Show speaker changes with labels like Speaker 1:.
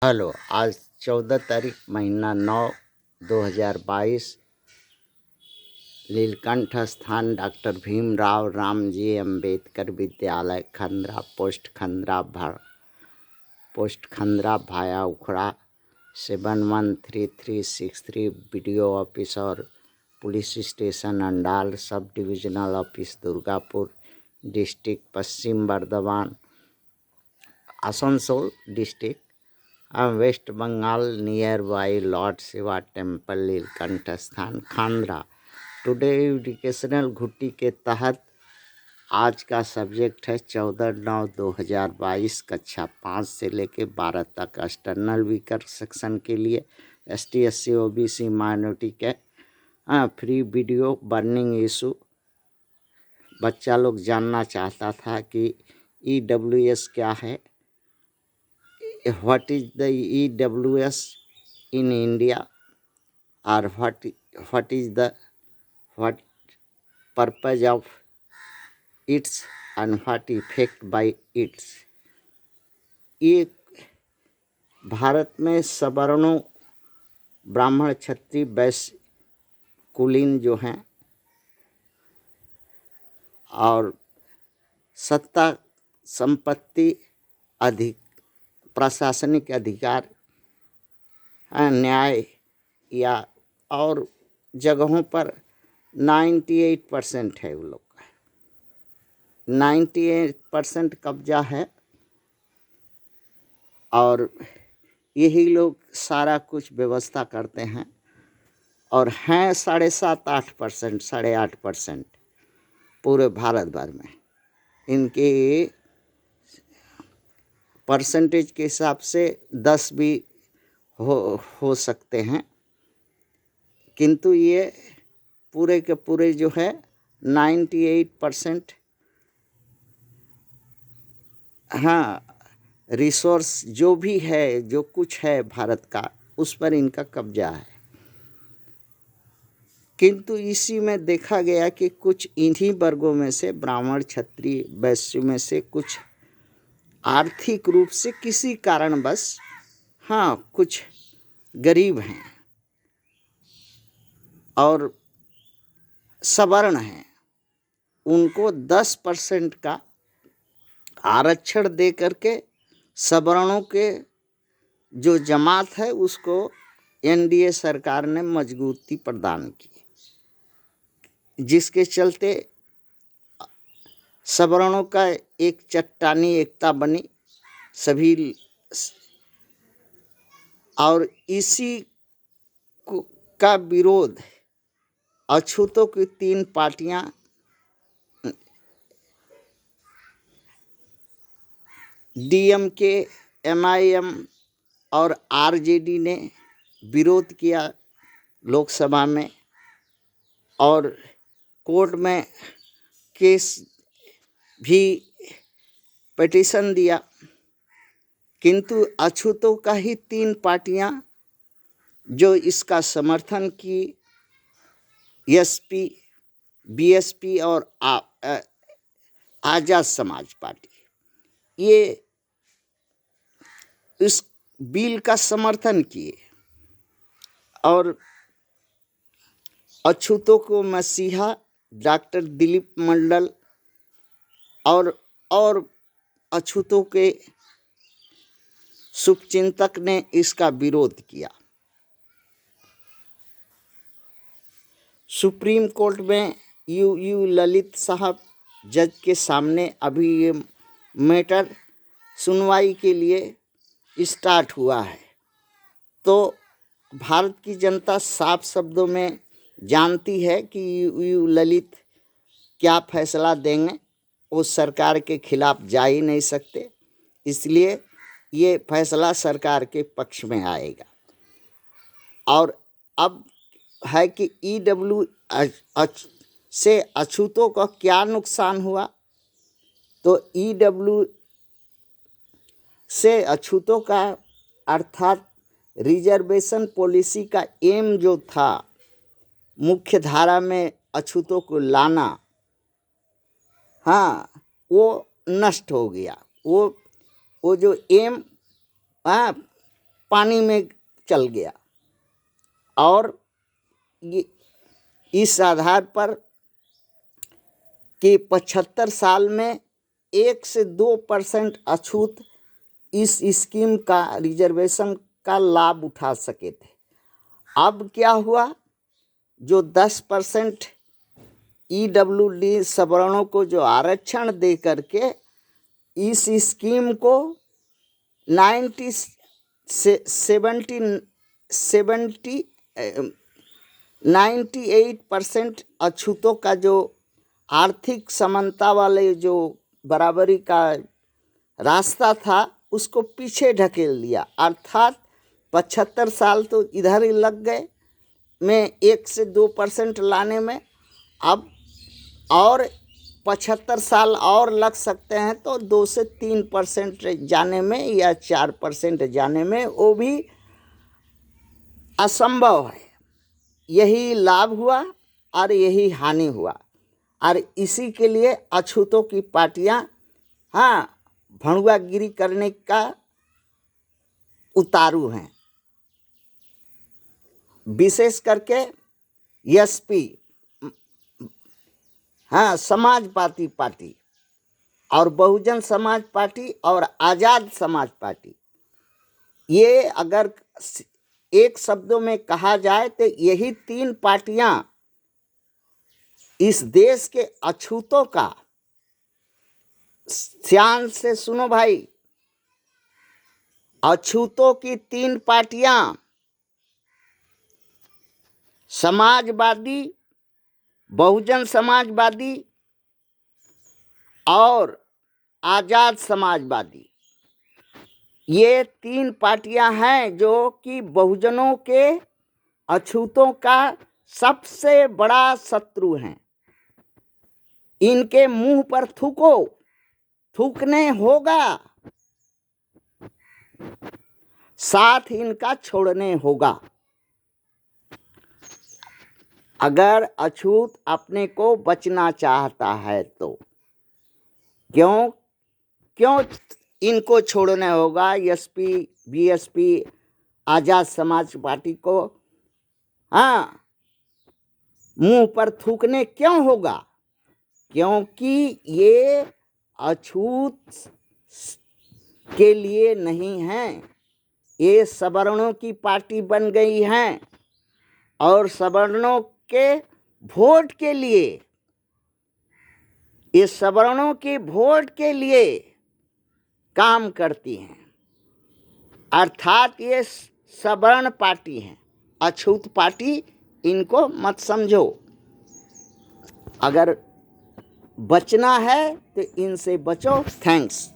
Speaker 1: Hello. आज 14 तारीख महीना 9 2022 लीलकंठ स्थान डॉक्टर भीमराव रामजी अम्बेडकर विद्यालय खंद्रा पोस्ट खंद्रा भाया उखड़ा 713363 वीडियो ऑफिस और police station Andal sub divisional office Durgapur district Paschim Bardhaman Asansol district west Bengal near by lord Shiva temple Neelkanth स्थान खांद्रा। टुडे एजुकेशनल घुट्टी के तहत आज का सब्जेक्ट है 14/9/2022 कक्षा 5 से लेके 12 तक एक्सटर्नल वीकर सेक्शन के लिए ST SC OBC माइनॉरिटी के फ्री वीडियो बर्निंग इशू। बच्चा लोग जानना चाहता था कि EWS क्या है, what is the EWS in India, or what is the purpose of its and what effect by its। ये भारत में सवर्णों ब्राह्मण क्षत्रिय वैश्य कुलीन जो हैं और सत्ता संपत्ति प्रशासनिक अधिकार न्याय या और जगहों पर 98% है। वो लोग का 98% कब्जा है और यही लोग सारा कुछ व्यवस्था करते हैं और हैं 7.5-8%, 8.5% पूरे भारत भर में। इनके परसेंटेज के हिसाब से 10 भी हो सकते हैं, किंतु ये पूरे के पूरे जो है 98% रिसोर्स जो भी है, जो कुछ है भारत का, उस पर इनका कब्जा है। किंतु इसी में देखा गया कि कुछ इन्हीं वर्गों में से ब्राह्मण क्षत्रिय वैश्य में से कुछ आर्थिक रूप से किसी कारणवश कुछ गरीब हैं और सवर्ण हैं, उनको 10% का आरक्षण दे करके सवर्णों के जो जमात है उसको NDA सरकार ने मजबूती प्रदान की, जिसके चलते सवर्णों का एक चट्टानी एकता बनी सभी। और इसी का विरोध अछूतों की 3 पार्टियां DMK, MIM और RJD ने विरोध किया लोकसभा में और कोर्ट में केस भी पिटीशन दिया। किंतु अछूतों का ही 3 पार्टियां जो इसका समर्थन की, SP, BSP और आज़ाद समाज पार्टी, ये इस बिल का समर्थन किए और अछूतों को मसीहा डॉक्टर दिलीप मंडल और अछूतों के शुभचिंतक ने इसका विरोध किया। सुप्रीम कोर्ट में यू ललित साहब जज के सामने अभी ये मैटर सुनवाई के लिए स्टार्ट हुआ है। तो भारत की जनता साफ शब्दों में जानती है कि यू ललित क्या फैसला देंगे, वो सरकार के खिलाफ जा ही नहीं सकते, इसलिए ये फैसला सरकार के पक्ष में आएगा। और अब है कि EW से अछूतों का क्या नुकसान हुआ, तो EW से अछूतों का अर्थात रिजर्वेशन पॉलिसी का एम जो था मुख्य धारा में अछूतों को लाना, वो नष्ट हो गया। वो जो एम पानी में चल गया। और ये इस आधार पर कि 75 साल में 1 से 2% अछूत इस स्कीम का रिजर्वेशन का लाभ उठा सके थे। अब क्या हुआ, जो 10% EWD सवर्णों को जो आरक्षण दे करके इस स्कीम को 98% अछूतों का जो आर्थिक समानता वाले जो बराबरी का रास्ता था उसको पीछे ढकेल दिया। अर्थात 75 साल तो इधर ही लग गए में 1 से 2% लाने में। अब और 75 साल और लग सकते हैं तो 2 से 3% जाने में या 4% जाने में, वो भी असंभव है। यही लाभ हुआ और यही हानि हुआ। और इसी के लिए अछूतों की पार्टियां भड़ुआगिरी करने का उतारू हैं। विशेष करके एसपी समाजवादी पार्टी और बहुजन समाज पार्टी और आज़ाद समाज पार्टी, ये अगर एक शब्दों में कहा जाए तो यही 3 पार्टियां इस देश के अछूतों का, ध्यान से सुनो भाई, अछूतों की 3 पार्टियां समाजवादी, बहुजन समाजवादी और आज़ाद समाजवादी, ये 3 पार्टियां हैं जो कि बहुजनों के, अछूतों का सबसे बड़ा शत्रु हैं। इनके मुंह पर थूको, थूकने होगा, साथ इनका छोड़ने होगा। अगर अछूत अपने को बचना चाहता है तो क्यों इनको छोड़ने होगा? एसपी, बीएसपी, आज़ाद समाज पार्टी को मुंह पर थूकने क्यों होगा? क्योंकि ये अछूत के लिए नहीं हैं, ये सवर्णों की पार्टी बन गई हैं और सवर्णों के वोट के लिए, ये सवर्णों के वोट के लिए काम करती हैं। अर्थात ये सवर्ण पार्टी हैं, अछूत पार्टी इनको मत समझो। अगर बचना है तो इनसे बचो। थैंक्स।